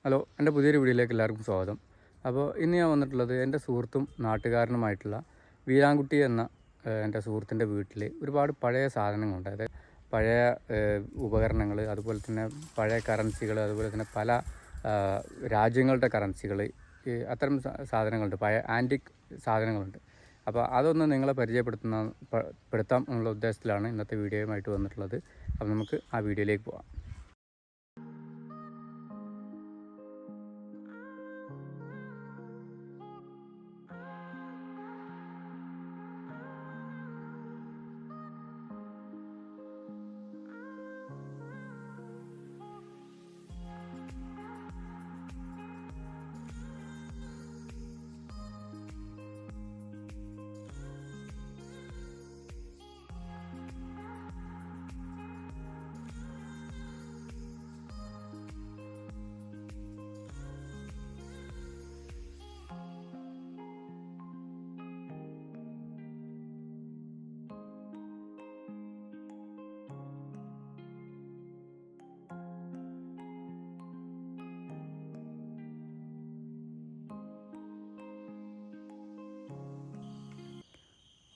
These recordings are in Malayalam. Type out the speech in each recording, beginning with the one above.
ഹലോ, എൻ്റെ പുതിയൊരു വീഡിയോയിലേക്ക് എല്ലാവർക്കും സ്വാഗതം. അപ്പോൾ ഇന്ന് ഞാൻ വന്നിട്ടുള്ളത് എൻ്റെ സുഹൃത്തും നാട്ടുകാരനുമായിട്ടുള്ള വീരാൻകുട്ടി എന്ന എൻ്റെ സുഹൃത്തിൻ്റെ വീട്ടിൽ ഒരുപാട് പഴയ സാധനങ്ങളുണ്ട്. അതായത് പഴയ ഉപകരണങ്ങൾ, അതുപോലെ തന്നെ പഴയ കറൻസികൾ, അതുപോലെ തന്നെ പല രാജ്യങ്ങളുടെ കറൻസികൾ, അത്തരം സാധനങ്ങളുണ്ട്, പഴയ ആൻറ്റിക് സാധനങ്ങളുണ്ട്. അപ്പോൾ അതൊന്ന് നിങ്ങളെ പെടുത്താം എന്നുള്ള ഉദ്ദേശത്തിലാണ് ഇന്നത്തെ വീഡിയോയുമായിട്ട് വന്നിട്ടുള്ളത്. അപ്പോൾ നമുക്ക് ആ വീഡിയോയിലേക്ക് പോകാം.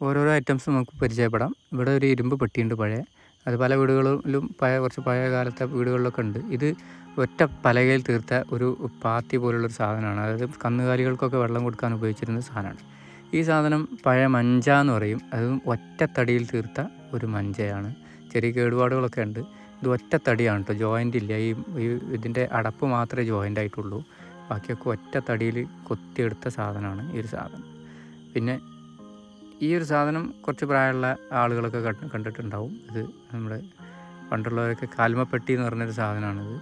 ഓരോരോ ഐറ്റംസ് നമുക്ക് പരിചയപ്പെടാം. ഇവിടെ ഒരു ഇരുമ്പ് പെട്ടിയുണ്ട് പഴയ. അത് പല വീടുകളിലും കുറച്ച് പഴയ കാലത്തെ വീടുകളിലൊക്കെ ഉണ്ട്. ഇത് ഒറ്റ പലകയിൽ തീർത്ത ഒരു പാത്തി പോലുള്ളൊരു സാധനമാണ്. അതായത് കന്നുകാലികൾക്കൊക്കെ വെള്ളം കൊടുക്കാൻ ഉപയോഗിച്ചിരുന്ന സാധനമാണ്. ഈ സാധനം പഴയ മഞ്ച എന്ന് പറയും. അതും ഒറ്റത്തടിയിൽ തീർത്ത ഒരു മഞ്ചയാണ്. ചെറിയ കേടുപാടുകളൊക്കെ ഉണ്ട്. ഇത് ഒറ്റത്തടിയാണ് കേട്ടോ, ജോയിൻ്റ് ഇല്ല. ഇതിൻ്റെ അടപ്പ് മാത്രമേ ജോയിൻ്റ് ആയിട്ടുള്ളൂ. ബാക്കിയൊക്കെ ഒറ്റത്തടിയിൽ കൊത്തിയെടുത്ത സാധനമാണ് ഈ ഒരു സാധനം. പിന്നെ ഈ ഒരു സാധനം കുറച്ച് പ്രായമുള്ള ആളുകളൊക്കെ കണ്ടിട്ടുണ്ടാവും. ഇത് നമ്മുടെ പണ്ടുള്ളവരൊക്കെ കാൽമപ്പെട്ടി എന്ന് പറഞ്ഞൊരു സാധനമാണിത്.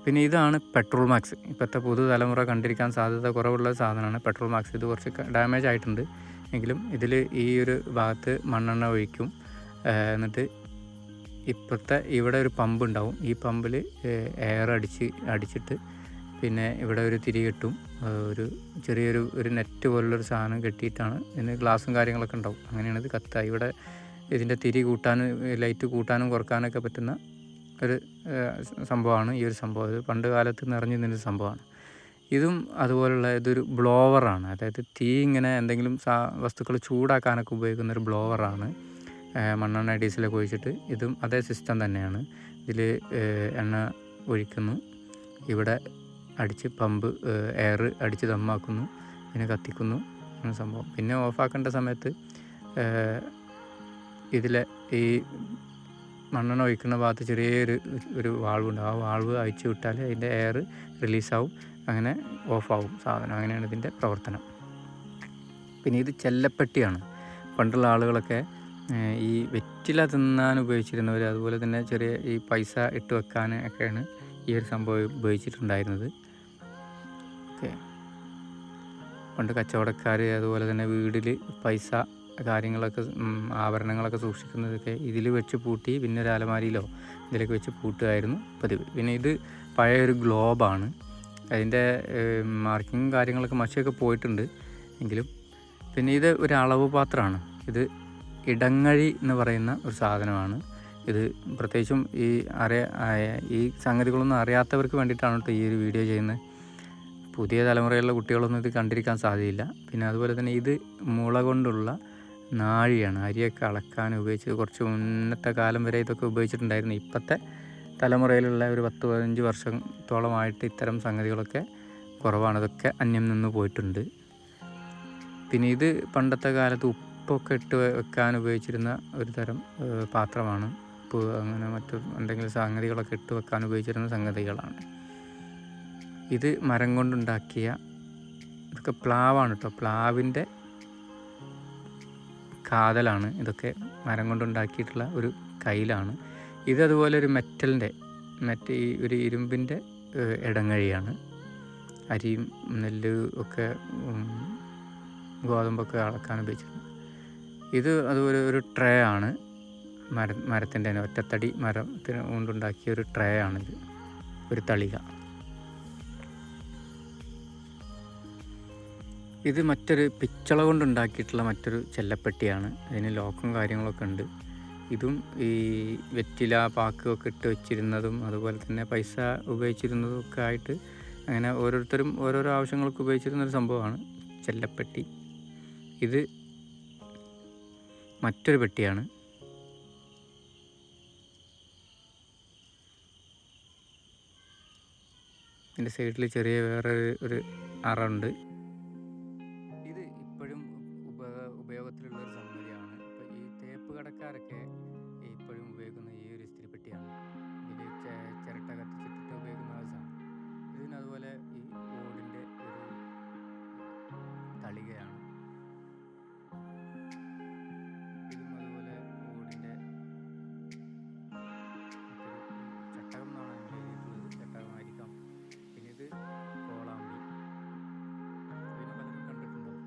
പിന്നെ ഇതാണ് പെട്രോൾ മാക്സ്. ഇപ്പോഴത്തെ പുതുതലമുറ കണ്ടിരിക്കാൻ സാധ്യത കുറവുള്ള സാധനമാണ് പെട്രോൾ മാക്സ്. ഇത് കുറച്ച് ഡാമേജ് ആയിട്ടുണ്ട് എങ്കിലും ഇതിൽ ഈ ഒരു ഭാഗത്ത് മണ്ണെണ്ണ ഒഴിക്കും. എന്നിട്ട് ഇപ്പോഴത്തെ ഇവിടെ ഒരു പമ്പ് ഉണ്ടാവും. ഈ പമ്പിൽ എയർ അടിച്ചിട്ട് പിന്നെ ഇവിടെ ഒരു തിരി കെട്ടും. ഒരു ചെറിയൊരു നെറ്റ് പോലുള്ളൊരു സാധനം കെട്ടിയിട്ടാണ്. ഇതിന് ഗ്ലാസും കാര്യങ്ങളൊക്കെ ഉണ്ടാവും. അങ്ങനെയാണ് ഇത് കത്തുക. ഇവിടെ ഇതിൻ്റെ തിരി കൂട്ടാനും ലൈറ്റ് കൂട്ടാനും കുറക്കാനൊക്കെ പറ്റുന്ന ഒരു സംഭവമാണ് ഈ ഒരു സംഭവം. ഇത് പണ്ട് കാലത്ത് നിറഞ്ഞു നിന്നൊരു സംഭവമാണ്. ഇതും അതുപോലുള്ള ഇതൊരു ബ്ലോവറാണ്. അതായത് തീ ഇങ്ങനെ എന്തെങ്കിലും വസ്തുക്കൾ ചൂടാക്കാനൊക്കെ ഉപയോഗിക്കുന്ന ഒരു ബ്ലോവറാണ്. മണ്ണെണ്ണ ഡീസലൊക്കെ ഒഴിച്ചിട്ട് ഇതും അതേ സിസ്റ്റം തന്നെയാണ്. ഇതിൽ എണ്ണ ഒഴിക്കുന്നു, ഇവിടെ അടിച്ച് പമ്പ് എയർ അടിച്ച് ദമ്മാക്കുന്നു, പിന്നെ കത്തിക്കുന്നു എന്ന സംഭവം. പിന്നെ ഓഫാക്കേണ്ട സമയത്ത് ഇതിലെ ഈ മണ്ണെണ്ണ ഒഴിക്കുന്ന ഭാഗത്ത് ചെറിയൊരു വാൾവുണ്ട്. ആ വാൾവ് അഴിച്ചു വിട്ടാൽ അതിൻ്റെ എയർ റിലീസാവും. അങ്ങനെ ഓഫാവും സാധനം. അങ്ങനെയാണ് ഇതിൻ്റെ പ്രവർത്തനം. പിന്നെ ഇത് ചെല്ലപ്പെട്ടിയാണ്. പണ്ടുള്ള ആളുകളൊക്കെ ഈ വെറ്റില തിന്നാൻ ഉപയോഗിച്ചിരുന്നവർ, അതുപോലെ തന്നെ ചെറിയ ഈ പൈസ ഇട്ട് വെക്കാൻ ഒക്കെയാണ് ഈ ഒരു സംഭവം ഉപയോഗിച്ചിട്ടുണ്ടായിരുന്നത്. ഓക്കെ, പണ്ട് കച്ചവടക്കാർ അതുപോലെ തന്നെ വീട്ടിൽ പൈസ കാര്യങ്ങളൊക്കെ ആഭരണങ്ങളൊക്കെ സൂക്ഷിക്കുന്നതൊക്കെ ഇതിൽ വെച്ച് പൂട്ടി പിന്നെ ഒരു അലമാരിയിലോ ഇതിലേക്ക് വെച്ച് പൂട്ടുകയായിരുന്നു പതിവ്. പിന്നെ ഇത് പഴയൊരു ഗ്ലോബാണ്. അതിൻ്റെ മാർക്കിങ് കാര്യങ്ങളൊക്കെ മഷിയൊക്കെ പോയിട്ടുണ്ട് എങ്കിലും. പിന്നെ ഇത് ഒരു അളവ് പാത്രമാണ്. ഇത് ഇടങ്ങഴി എന്ന് പറയുന്ന ഒരു സാധനമാണ്. ഇത് പ്രത്യേകിച്ചും ഈ സംഗതികളൊന്നും അറിയാത്തവർക്ക് വേണ്ടിയിട്ടാണ് കേട്ടോ ഈ ഒരു വീഡിയോ ചെയ്യുന്നത്. പുതിയ തലമുറയിലുള്ള കുട്ടികളൊന്നും ഇത് കണ്ടിരിക്കാൻ സാധ്യതയില്ല. പിന്നെ അതുപോലെ തന്നെ ഇത് മുള കൊണ്ടുള്ള നാഴിയാണ്. അരിയൊക്കെ അളക്കാൻ ഉപയോഗിച്ചത്. കുറച്ച് മുന്നത്തെ കാലം വരെ ഇതൊക്കെ ഉപയോഗിച്ചിട്ടുണ്ടായിരുന്നു. ഇപ്പോഴത്തെ തലമുറയിലുള്ള ഒരു 10-15 വർഷത്തോളമായിട്ട് ഇത്തരം സംഗതികളൊക്കെ കുറവാണ്. ഇതൊക്കെ അന്യം നിന്ന് പോയിട്ടുണ്ട്. പിന്നെ ഇത് പണ്ടത്തെ കാലത്ത് ഉപ്പൊക്കെ ഇട്ട് വെക്കാൻ ഉപയോഗിച്ചിരുന്ന ഒരു തരം പാത്രമാണ്. ഉപ്പ് അങ്ങനെ മറ്റു എന്തെങ്കിലും സംഗതികളൊക്കെ ഇട്ട് വെക്കാൻ ഉപയോഗിച്ചിരുന്ന സംഗതികളാണ്. ഇത് മരം കൊണ്ടുണ്ടാക്കിയ ഇതൊക്കെ പ്ലാവാണ് കേട്ടോ. പ്ലാവിൻ്റെ കാതലാണ്. ഇതൊക്കെ മരം കൊണ്ടുണ്ടാക്കിയിട്ടുള്ള ഒരു കയ്യിലാണ്. ഇതതുപോലെ ഒരു ഈ ഒരു ഇരുമ്പിൻ്റെ ഇടങ്ങഴിയാണ്. അരിയും നെല്ല് ഒക്കെ ഗോതമ്പൊക്കെ അളക്കാൻ ഉപയോഗിച്ചിരുന്നത്. ഇത് അതുപോലെ ഒരു ട്രേ ആണ്. മരത്തിൻ്റെ തന്നെ ഒറ്റത്തടി മരത്തിന് കൊണ്ടുണ്ടാക്കിയ ഒരു ട്രേ ആണിത്, ഒരു തളിക. ഇത് മറ്റൊരു പിച്ചള കൊണ്ടുണ്ടാക്കിയിട്ടുള്ള മറ്റൊരു ചെല്ലപ്പെട്ടിയാണ്. അതിന് ലോക്കും കാര്യങ്ങളൊക്കെ ഉണ്ട്. ഇതും ഈ വെറ്റില പാക്കൊക്കെ ഇട്ട് വെച്ചിരുന്നതും അതുപോലെ തന്നെ പൈസ ഉപയോഗിച്ചിരുന്നതും ഒക്കെ ആയിട്ട് അങ്ങനെ ഓരോരുത്തരും ഓരോരോ ആവശ്യങ്ങൾക്ക് ഉപയോഗിച്ചിരുന്നൊരു സംഭവമാണ് ചെല്ലപ്പെട്ടി. ഇത് മറ്റൊരു പെട്ടിയാണ്. ഇതിൻ്റെ സൈഡിൽ ചെറിയ വേറെ ഒരു അറ ഉണ്ട്. ഇത് ഇപ്പോഴും ഉപയോഗത്തിലുള്ളൊരു സംഗതിയാണ്. ഇപ്പോൾ ഈ തേപ്പ് കടക്കാരൊക്കെ ഇപ്പോഴും ഉപയോഗിക്കുന്ന ഈ ഒരു ഇസ്തിരിപ്പെട്ടിയാണ്. ഇതിൽ ചിരട്ട കത്തിച്ചിട്ടിട്ട് ഉപയോഗിക്കുന്ന ആ സാധനം. ഇതിന് അതുപോലെ ഈ ഓടിൻ്റെ ഒരു തളികയാണ്. ഇതും അതുപോലെ ഓടിൻ്റെ ചട്ടകം എന്നാണ് അതിന് എഴുതിയിട്ടുള്ളത്. ചട്ടകമായിരിക്കാം. പിന്നെ ഇത് കോളാമ്പി. ഇതിനെ പലരും കണ്ടിട്ടുണ്ടാവും.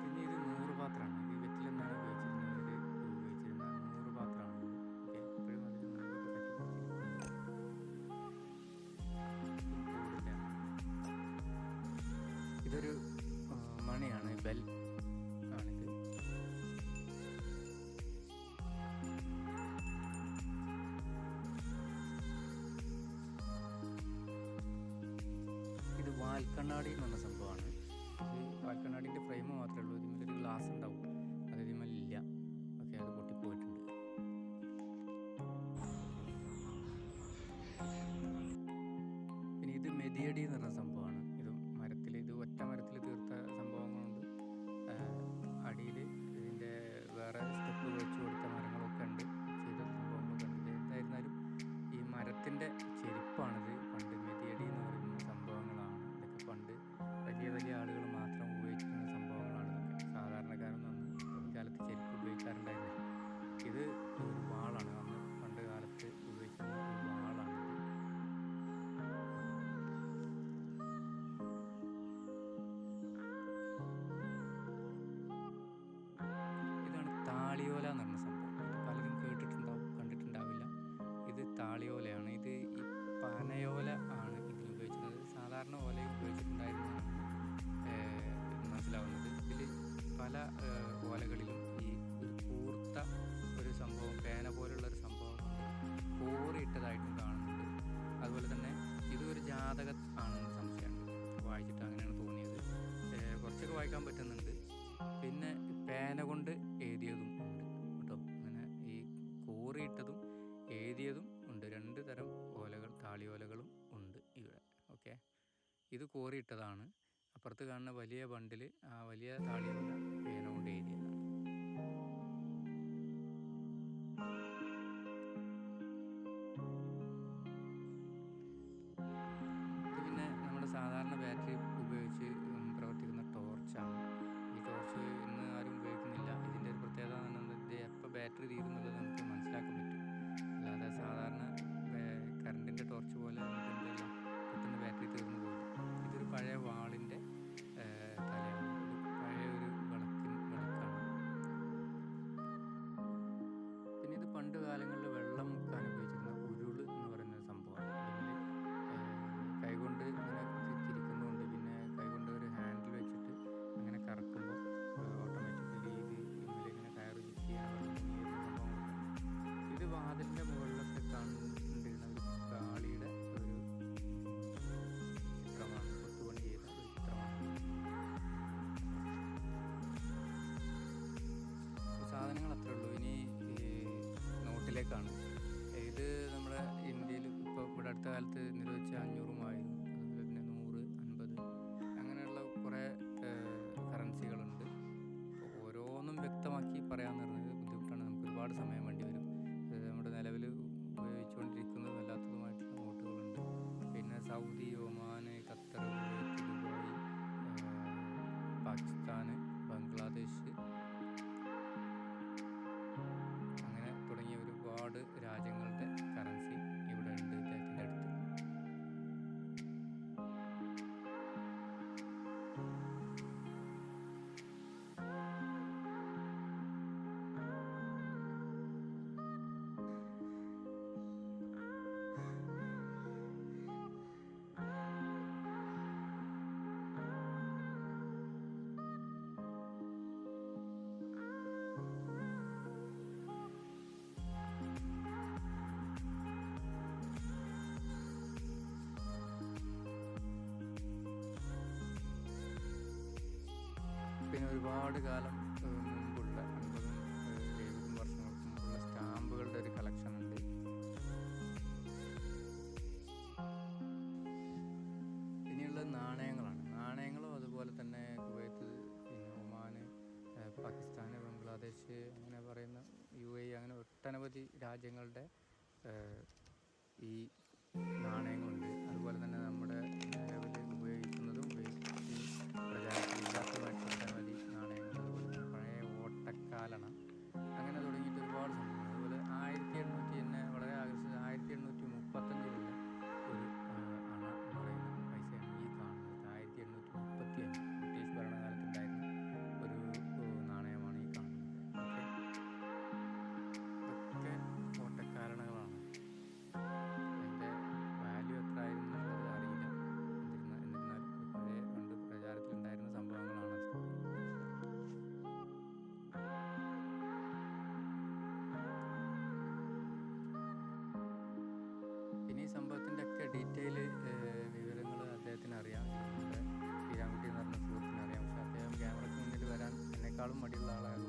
പിന്നെ ഇത് 100 പാത്രമാണ്. ഇത് വെറ്റിലെന്നാണ് ഉപയോഗിച്ചിരുന്ന 100 പാത്രമാണ്. എപ്പോഴും അതിന് മുൻപൊക്കെ പറ്റി. ഇതൊരു മണിയാണ്, ബെൽ ആണിത്. ഇത് വാൽക്കണ്ണാടി എന്ന് പറഞ്ഞ സംഭവമാണ്. ഇത് വാൽക്കണ്ണാടിൻ്റെ ഫ്രെയിം മാത്രമേ ഉള്ളൂ. ഇതിന്മേലൊരു ഗ്ലാസ് ഉണ്ടാവും, അത് ഇതിന്മേലില്ല. ഓക്കെ, അത് പൊട്ടിപ്പോയിട്ടുണ്ട്. പിന്നെ ഇത് മെതിയടി എന്ന് പറഞ്ഞ സംഭവമാണ്. ഇത് ഒറ്റ മരത്തിൽ തീർത്ത സംഭവങ്ങളുണ്ട്. അടിയിൽ ഇതിൻ്റെ വേറെ സ്റ്റെപ്പ് വെച്ച് കൊടുത്ത മരങ്ങളൊക്കെ ഉണ്ട്, ചെയ്ത സംഭവങ്ങളൊക്കെ ഉണ്ട്. എന്തായിരുന്നാലും ഈ മരത്തിൻ്റെ ചെരുപ്പാണിത്. പണ്ട് മെതിയടി എന്ന് പറയുന്ന സംഭവങ്ങളാണ് ഇതൊക്കെ. പണ്ട് വലിയ വലിയ ആളുകൾ മാത്രം ഉപയോഗിച്ചിരുന്ന സംഭവങ്ങളാണ് ഇതൊക്കെ. സാധാരണക്കാരൊന്നും അന്ന് ഈ കാലത്ത് ചെരുപ്പ് ഉപയോഗിക്കാറുണ്ടായിരുന്നില്ല. ഇത് ഒരു വാളാണ്, അന്ന് പണ്ട് കാലത്ത് ഉപയോഗിച്ചിരുന്ന ഒരു വാളാണ്. ഇതാണ് താളിയോല എന്ന് പറഞ്ഞ സംഭവം. പലരും കേട്ടിട്ടുണ്ടാവും, കണ്ടിട്ടുണ്ടാവില്ല. ഇത് താളിയോലയാണ്. ഇത് ഈ പനയോല ആണ് ഇതിൽ ഉപയോഗിച്ചിരുന്നത്. സാധാരണ ഓലയും ഉപയോഗിച്ചിട്ടുണ്ടായിരുന്നതാണ് മനസ്സിലാവുന്നത്. ഇതിൽ പല ഓലകളിലും ഈ ഒരു കൂർത്ത ഒരു സംഭവം, പേന പോലുള്ളൊരു സംഭവം കൊണ്ട് കോറിയിട്ടതായിട്ടും കാണുന്നുണ്ട്. അതുപോലെ തന്നെ ഇതൊരു ജാതകം ആണെന്ന് സംശയമുണ്ട്. വായിച്ചിട്ട് അങ്ങനെയാണ് തോന്നിയത്. കുറച്ചൊക്കെ വായിക്കാൻ പറ്റുന്നുണ്ട്. പിന്നെ പേന കൊണ്ട് എഴുതിയതും ഉണ്ട് കേട്ടോ. അങ്ങനെ ഈ കോറിയിട്ടതും എഴുതിയതും ഉണ്ട്. 2 തരം ഓലകൾ, താളിയോലകളും ഉണ്ട് ഇവിടെ. ഓക്കെ, ഇത് കോറിയിട്ടതാണ്. അപ്പുറത്ത് കാണുന്ന വലിയ ബണ്ടിൽ ആ വലിയ താളിയോല പേന കൊണ്ട് എഴുതിയതാണ്. ഇത് പിന്നെ നമ്മുടെ സാധാരണ ബാറ്ററി ഉപയോഗിച്ച് പ്രവർത്തിക്കുന്ന ടോർച്ചാണ്. ഈ ടോർച്ച് ഇന്ന് ആരും ഉപയോഗിക്കുന്നില്ല. ഇതിൻ്റെ ഒരു പ്രത്യേകത എന്ന് പറഞ്ഞാൽ എപ്പോൾ ബാറ്ററി തീരുന്നത് നമുക്ക് മനസ്സിലാക്കാൻ പറ്റും. അല്ലാതെ സാധാരണ കറണ്ടിൻ്റെ ടോർച്ച് പോലെ നമുക്ക് എന്തെല്ലാം പെട്ടെന്ന് ബാറ്ററി തീർന്നു പോകില്ല. ഇതൊരു പഴയ വാളിൻ്റെ തലയാണ്. ഒരു പഴയ ഒരു വിളക്കാണ്. പിന്നെ ഇത് പണ്ട് കാലങ്ങളിൽ വെള്ളം മുക്കാൻ ഉപയോഗിച്ചിരുന്ന ഉരുള് എന്ന് പറയുന്ന സംഭവമാണ്. ഇതിൽ കൈകൊണ്ട് ഇങ്ങനെ തിരിക്കുന്നതുകൊണ്ട്, പിന്നെ കൈകൊണ്ട് ഒരു ഹാൻഡിൽ വെച്ചിട്ട് അങ്ങനെ കറക്കുമ്പോൾ ഓട്ടോമാറ്റിക്കലി ഇത് ഇങ്ങനെ കയറ് ചുറ്റി വെള്ളം പൊങ്ങി വരുന്ന സംഭവങ്ങളൊക്കെ. ഇത് വാതിലിൻ്റെ മുകളിലൊക്കെ കണ്ടിരുന്ന ഒരു കാളിയുടെ ഒരു ചിത്രമാണ്, കൊത്തുപണി ചെയ്ത ഒരു ചിത്രമാണ്. സാധനങ്ങൾ അത്രേ ഉള്ളൂ. ഇനി നോട്ടിലേക്കാണ്. ഇത് നമ്മുടെ ഇന്ത്യയിൽ ഇപ്പോൾ ഇവിടെ അടുത്ത കാലത്ത് നിരോധിച്ച 500 ആയിരുന്നു. അതുപോലെ തന്നെ 100, 50 അങ്ങനെയുള്ള കുറേ കറൻസികളുണ്ട്. ഓരോന്നും വ്യക്തമാക്കി പറയാമെന്ന് പറഞ്ഞത് ബുദ്ധിമുട്ടാണ്. നമുക്ക് ഒരുപാട് സമയം വേണ്ടി വരും. നമ്മുടെ നിലവിൽ ഉപയോഗിച്ചുകൊണ്ടിരിക്കുന്നതും അല്ലാത്തതുമായിട്ടുള്ള നോട്ടുകളുണ്ട്. പിന്നെ Saudi, Oman, Qatar, Kuwait, Dubai, Pakistan, Bangladesh അങ്ങനെ തുടങ്ങിയ ഒരുപാട് രാജ്യങ്ങളുടെ കറൻസി ഇവിടെ ഉണ്ട് ഇദ്ദേഹത്തിൻ്റെ അടുത്ത്. ഒരുപാട് കാലം മുമ്പുള്ള 50-ഉം 70 വർഷങ്ങൾക്ക് മുമ്പുള്ള സ്റ്റാമ്പുകളുടെ ഒരു കളക്ഷൻ ഉണ്ട്. ഇനിയുള്ളത് നാണയങ്ങളും അതുപോലെ തന്നെ കുവൈത്ത്, പിന്നെ ഒമാന്, പാകിസ്ഥാൻ, ബംഗ്ലാദേശ്, അങ്ങനെ പറയുന്ന UAE, അങ്ങനെ ഒട്ടനവധി രാജ്യങ്ങളുടെ ഈ നാണയങ്ങളുണ്ട്. അതുപോലെ തന്നെ നമ്മുടെ നിലവിൽ ഉപയോഗിക്കുന്നതും പ്രചാരത്തിലില്ലാത്തതുമായിട്ട് ഒട്ടനവധി നാണയങ്ങൾ, അതുപോലെ തന്നെ പഴയ ഓട്ടക്കാലണ, അങ്ങനെ തുടങ്ങിയിട്ട് ഒരുപാട് സംഭവങ്ങൾ. അതുപോലെ 1800 തന്നെ വളരെ ആകർഷിച്ച 1835 ഒരു അണ എന്ന് പറയുന്ന പൈസയാണ് ഈ കാണുന്നത്. 1835 ബ്രിട്ടീഷ് ഭരണകാലത്തുണ്ടായിരുന്ന ഒരു നാണയമാണ് ഈ കാണുന്നത്. ഇതൊക്കെ ഓട്ടക്കാലണകളാണ്. അതിൻ്റെ വാല്യൂ എത്ര ആയിരുന്നു എന്നുള്ളത് അറിയില്ല. എന്നിരുന്നാൽ പഴയ പണ്ട് പ്രചാരത്തിലുണ്ടായിരുന്ന സംഭവങ്ങളാണ്. പിന്നെ ഈ സംഭവത്തിൻ്റെ ഒക്കെ ഡീറ്റെയിൽ വിവരങ്ങൾ അദ്ദേഹത്തിന് അറിയാം. നമ്മുടെ ശ്രീരാംകുട്ടി എന്ന് പറഞ്ഞ സുഹൃത്തിന് അറിയാം. പക്ഷെ അദ്ദേഹം ക്യാമറയ്ക്ക് മുന്നിൽ വരാൻ എന്നെക്കാളും മടിയുള്ള ആളാണ്.